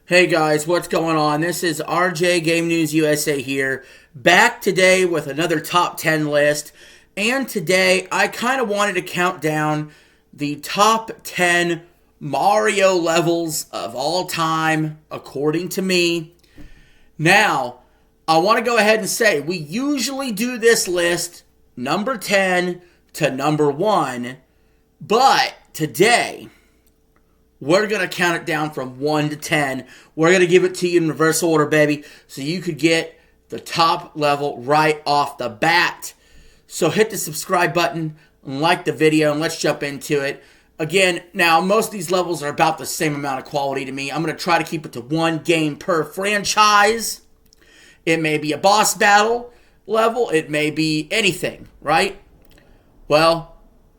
Hey guys, what's going on? This is RJ Game News USA here, back today with another top 10 list. And today I kind of wanted to count down the top 10 Mario levels of all time, according to me. Now, I want to go ahead and say we usually do this list number 10 to number 1, but today we're going to count it down from 1 to 10. We're going to give it to you in reverse order, baby, so you could get the top level right off the bat. So hit the subscribe button and like the video, and let's jump into it. Again, now, most of these levels are about the same amount of quality to me. I'm going to try to keep it to one game per franchise. It may be a boss battle level. It may be anything, right? Well,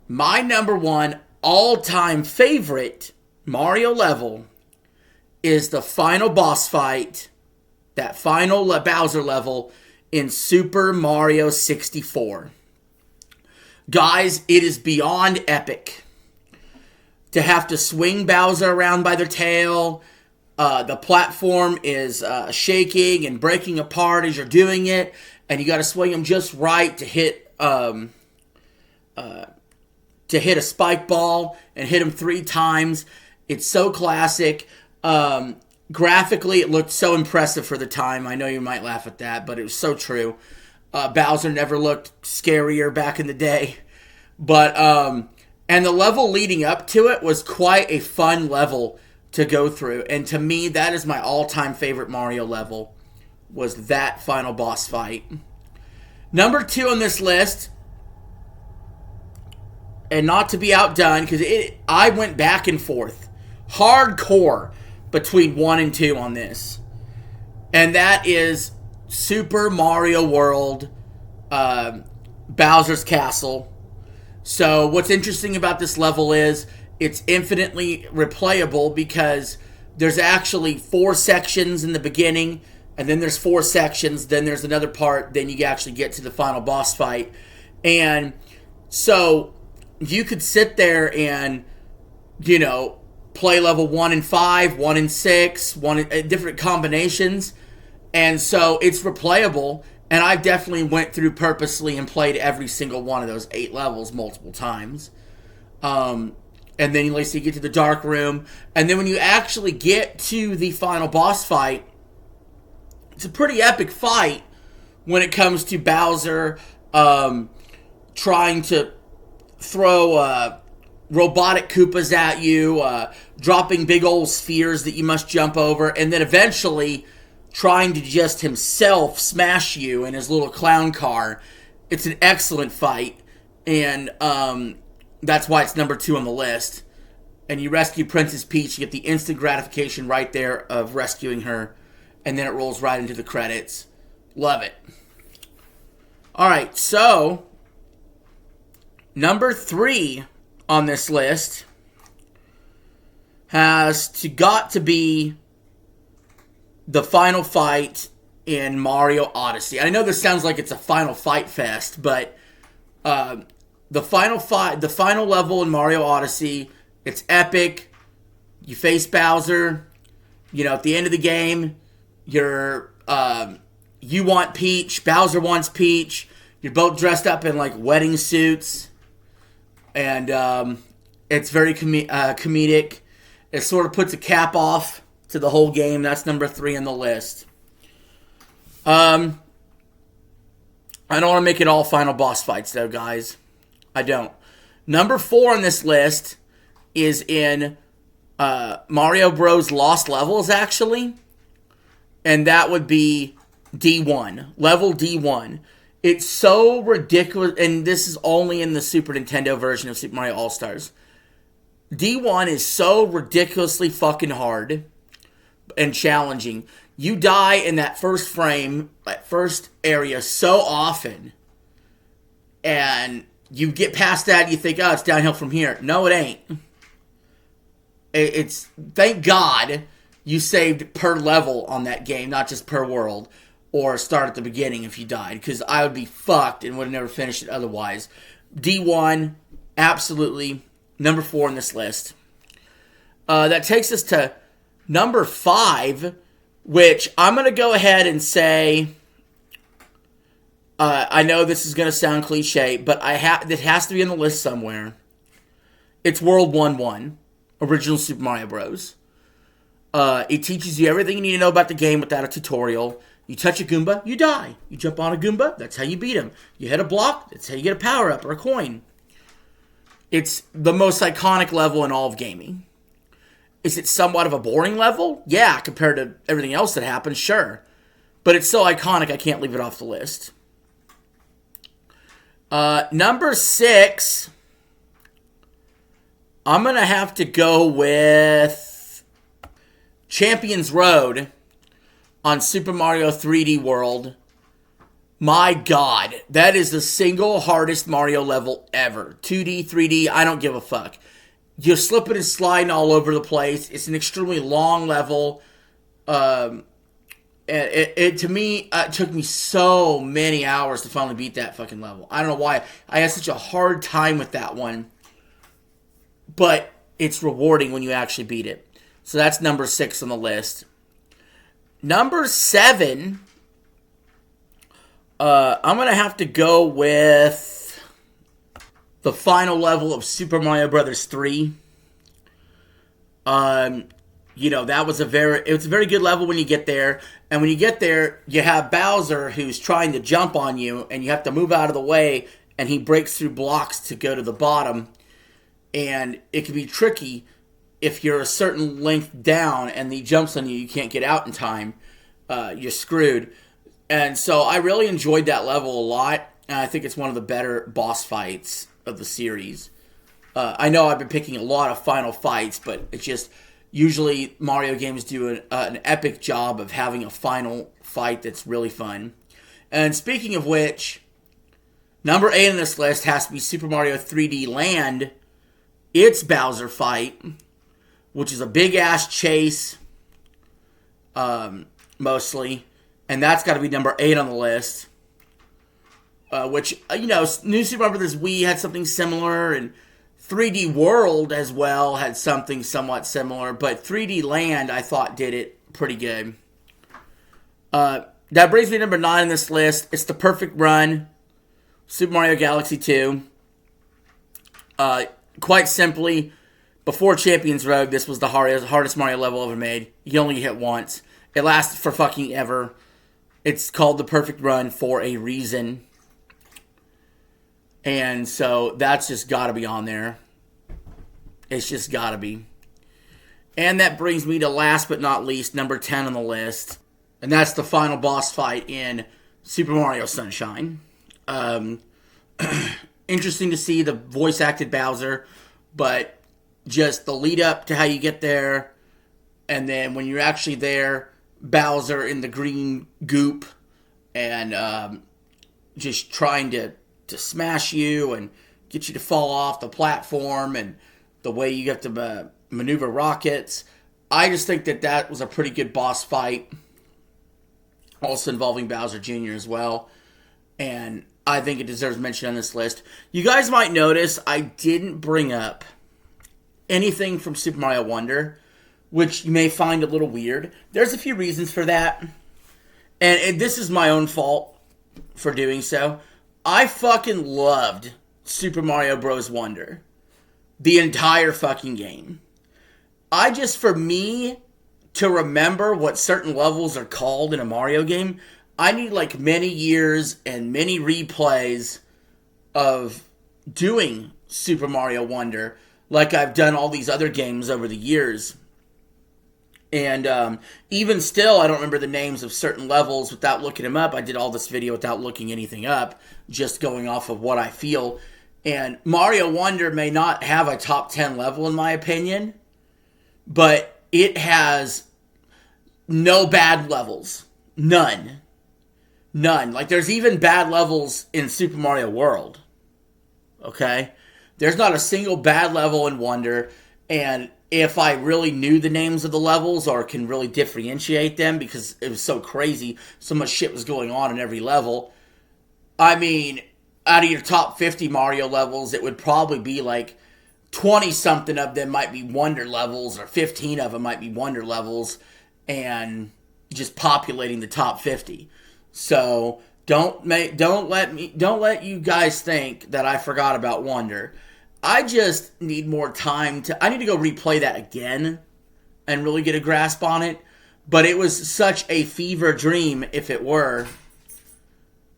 my number one all-time favorite Mario level is the final boss fight, that final Bowser level in Super Mario 64. Guys, it is beyond epic. To have to swing Bowser around by the tail, the platform is shaking and breaking apart as you're doing it, and you got to swing him just right to hit a spike ball and hit him 3 times. It's so classic. Graphically, it looked so impressive for the time. I know you might laugh at that, but it was so true. Bowser never looked scarier back in the day. But, and the level leading up to it was quite a fun level to go through. And to me, that is my all-time favorite Mario level, was that final boss fight. Number 2 on this list, and not to be outdone, because I went back and forth hardcore between 1 and 2 on this, and that is Super Mario World, Bowser's Castle. So what's interesting about this level is it's infinitely replayable, because there's actually 4 sections in the beginning, and then there's 4 sections, then there's another part, then you actually get to the final boss fight. And so you could sit there and, play level 1 and 5, 1 and 6, different combinations. And so it's replayable. And I definitely went through purposely and played every single one of those 8 levels multiple times. And then you get to the dark room. And then when you actually get to the final boss fight, it's a pretty epic fight when it comes to Bowser trying to throw robotic Koopas at you, dropping big old spheres that you must jump over, and then eventually trying to just himself smash you in his little clown car. It's an excellent fight, and that's why it's number 2 on the list. And you rescue Princess Peach, you get the instant gratification right there of rescuing her, and then it rolls right into the credits. Love it. Alright, so number 3 on this list got to be the final fight in Mario Odyssey. I know this sounds like it's a final fight fest, but the final level in Mario Odyssey, it's epic. You face Bowser. At the end of the game, you want Peach. Bowser wants Peach. You're both dressed up in wedding suits. And it's very comedic. It sort of puts a cap off to the whole game. That's number 3 on the list. I don't want to make it all final boss fights, though, guys. I don't. Number 4 on this list is in Mario Bros. Lost Levels, actually. And that would be D1. Level D1. It's so ridiculous, and this is only in the Super Nintendo version of Super Mario All-Stars. D1 is so ridiculously fucking hard and challenging. You die in that first frame, that first area, so often, and you get past that, you think, oh, it's downhill from here. No, it ain't. It's, thank God, you saved per level on that game, not just per world. Or start at the beginning if you died, because I would be fucked and would have never finished it otherwise. D1, absolutely number 4 on this list. That takes us to Number 5, which I'm going to go ahead and say, I know this is going to sound cliche, but it has to be on the list somewhere. It's World 1-1, original Super Mario Bros. It teaches you everything you need to know about the game without a tutorial. You touch a Goomba, you die. You jump on a Goomba, that's how you beat him. You hit a block, that's how you get a power-up or a coin. It's the most iconic level in all of gaming. Is it somewhat of a boring level? Yeah, compared to everything else that happens, sure. But it's so iconic, I can't leave it off the list. Number 6, I'm going to have to go with Champions Road on Super Mario 3D World. My God, that is the single hardest Mario level ever. 2D, 3D, I don't give a fuck. You're slipping and sliding all over the place. It's an extremely long level. To me, it took me so many hours to finally beat that fucking level. I don't know why. I had such a hard time with that one. But it's rewarding when you actually beat it. So that's number 6 on the list. Number 7, I'm going to have to go with the final level of Super Mario Bros. 3. That was a very good level when you get there. And when you get there, you have Bowser who's trying to jump on you, and you have to move out of the way, and he breaks through blocks to go to the bottom. And it can be tricky if you're a certain length down and he jumps on you, you can't get out in time. You're screwed. And so I really enjoyed that level a lot, and I think it's one of the better boss fights of the series. I know I've been picking a lot of final fights, but it's just usually Mario games do an epic job of having a final fight that's really fun. And speaking of which, number 8 on this list has to be Super Mario 3D Land. Its Bowser fight, which is a big-ass chase, mostly. And that's got to be number 8 on the list. Which, New Super Mario Bros. Wii had something similar, and 3D World as well had something somewhat similar. But 3D Land, I thought, did it pretty good. That brings me to number 9 on this list. It's the perfect run. Super Mario Galaxy 2. Quite simply, before Champions Road, this was the hardest Mario level ever made. You only hit once. It lasted for fucking ever. It's called the perfect run for a reason. And so that's just got to be on there. It's just got to be. And that brings me to last but not least, number 10 on the list. And that's the final boss fight in Super Mario Sunshine. Interesting to see the voice-acted Bowser, but just the lead-up to how you get there, and then when you're actually there, Bowser in the green goop, and just trying to smash you and get you to fall off the platform, and the way you have to maneuver rockets. I just think that was a pretty good boss fight, also involving Bowser Jr. as well, and I think it deserves mention on this list. You guys might notice I didn't bring up anything from Super Mario Wonder, which you may find a little weird. There's a few reasons for that, and this is my own fault for doing so. I fucking loved Super Mario Bros. Wonder. The entire fucking game. For me to remember what certain levels are called in a Mario game, I need like many years and many replays of doing Super Mario Wonder, like I've done all these other games over the years. And even still, I don't remember the names of certain levels without looking them up. I did all this video without looking anything up, just going off of what I feel. And Mario Wonder may not have a top 10 level in my opinion, but it has no bad levels. None. Like, there's even bad levels in Super Mario World. Okay? There's not a single bad level in Wonder, and if I really knew the names of the levels or can really differentiate them, because it was so crazy, so much shit was going on in every level, I mean, out of your top 50 Mario levels, it would probably be like 20 something of them might be wonder levels, or 15 of them might be wonder levels, and just populating the top 50. So don't let you guys think that I forgot about Wonder. I just need more time I need to go replay that again and really get a grasp on it. But it was such a fever dream, if it were,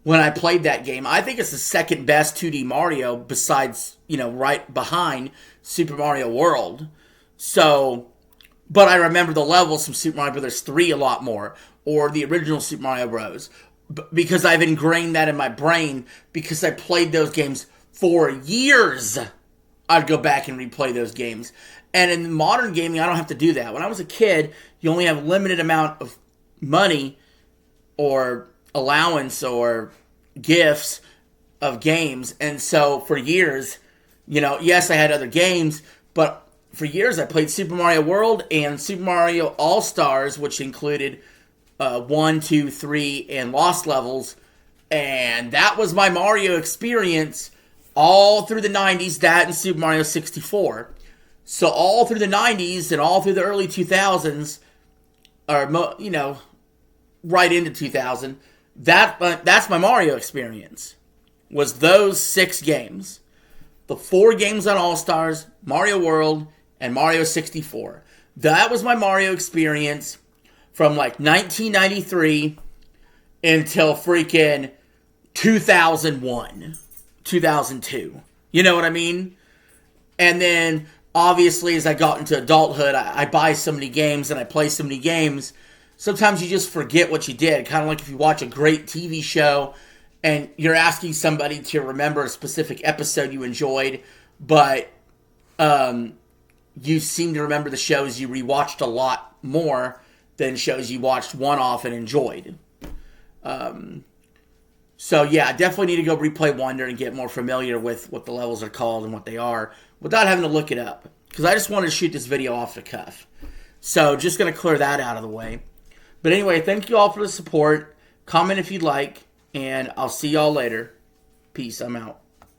when I played that game. I think it's the second best 2D Mario besides, right behind Super Mario World. So, but I remember the levels from Super Mario Bros. 3 a lot more, or the original Super Mario Bros. Because I've ingrained that in my brain, because I played those games for years. I'd go back and replay those games. And in modern gaming, I don't have to do that. When I was a kid, you only have a limited amount of money or allowance or gifts of games. And so for years, yes, I had other games, but for years I played Super Mario World and Super Mario All-Stars, which included 1, 2, 3, and Lost Levels. And that was my Mario experience all through the 90s, that and Super Mario 64. So all through the 90s and all through the early 2000s, or, right into 2000, that's my Mario experience, was those 6 games. The 4 games on All-Stars, Mario World, and Mario 64. That was my Mario experience from like 1993 until freaking 2001, 2002. You know what I mean? And then, obviously, as I got into adulthood, I buy so many games and I play so many games. Sometimes you just forget what you did. Kind of like if you watch a great TV show and you're asking somebody to remember a specific episode you enjoyed, but you seem to remember the shows you rewatched a lot more than shows you watched one-off and enjoyed. So yeah, I definitely need to go replay Wonder and get more familiar with what the levels are called and what they are without having to look it up. Because I just wanted to shoot this video off the cuff. So just going to clear that out of the way. But anyway, thank you all for the support. Comment if you'd like. And I'll see y'all later. Peace. I'm out.